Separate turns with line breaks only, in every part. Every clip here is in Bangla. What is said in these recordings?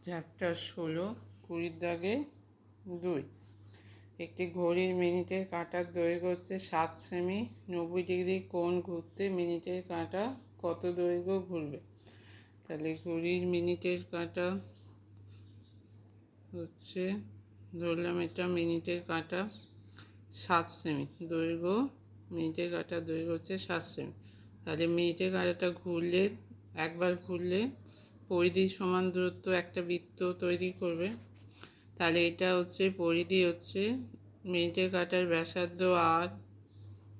চ্যাপ্টার 16 20 দাগে 2। একটি ঘড়ির মিনিটের কাঁটার দৈর্ঘ্য হচ্ছে 7 সেমি। 90 ডিগ্রি কোণ ঘুরতে মিনিটের কাঁটা কত দৈর্ঘ্য ঘুরবে? তাহলে ঘড়ির মিনিটের কাঁটা হচ্ছে, ধরলাম এটা মিনিটের কাঁটা 7 সেমি দৈর্ঘ্য, মিনিটের কাঁটার দৈর্ঘ্য হচ্ছে 7 সেমি। তাহলে মিনিটের কাঁটাটা ঘুরলে, একবার ঘুরলে পরিধি সমান দূরত্ব একটা বৃত্ত তৈরি করবে। তাহলে এটা হচ্ছে পরিধি হচ্ছে মিনিটের কাঁটার ব্যাসার্ধ আর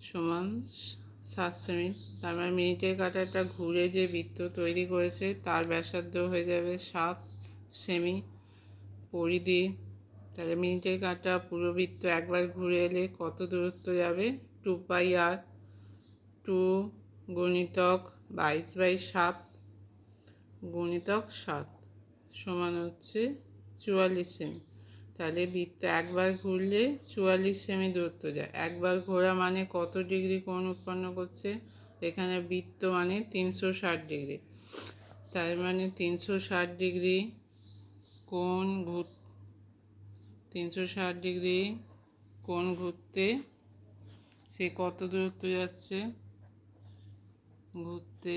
সমান 7 সেমি। তার মানে মিনিটের কাঁটাটা ঘুরে যে বৃত্ত তৈরি করেছে তার ব্যাসার্ধ হয়ে যাবে 7 সেমি পরিধি। তাহলে মিনিটের কাঁটা পুরো বৃত্ত একবার ঘুরে এলে কত দূরত্ব যাবে? 2πr, 2 গুণিতক 22/7 গুণিতক 7 সমান হচ্ছে 44 সেমি। তাহলে বৃত্ত একবার ঘুরলে 44 সেমি দূরত্ব যায়। একবার ঘোরা মানে কত ডিগ্রি কোণ উৎপন্ন করছে? এখানে বৃত্ত মানে 360 ডিগ্রি। তার মানে 360 ডিগ্রি কোণ 360 ডিগ্রি কোণ ঘুরতে সে কত দূরত্ব যাচ্ছে? ঘুরতে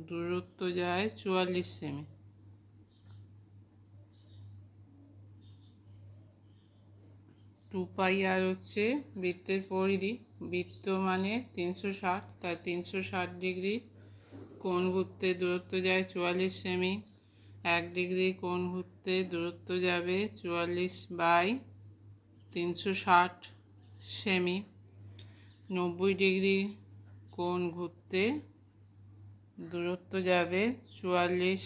দূরত্ব যায় 44 সেমি। 2πr হচ্ছে বৃত্তের পরিধি। বৃত্ত মানে 360, তাই 360 ডিগ্রি কোণ ঘুরতে দূরত্ব যায় 44 সেমি। 1 ডিগ্রি কোণ ঘুরতে দূরত্ব যাবে 44/360 সেমি। 90 ডিগ্রি কোণ ঘুরতে দূরত্ব যাবে 44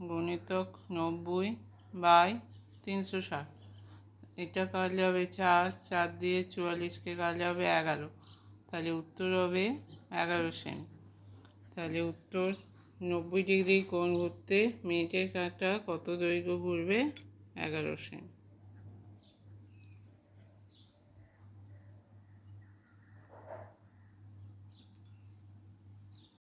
গুণিতক 90/360। এটা কাটলে হবে 4, 4 দিয়ে 44কে কাটলে হবে 11। তাহলে উত্তর হবে 11 সেমি। তাহলে উত্তর 90 ডিগ্রি কোণ ঘুরতে মিনিটের কাঁটা কত দৈর্ঘ্য ঘুরবে? 11 সেমি।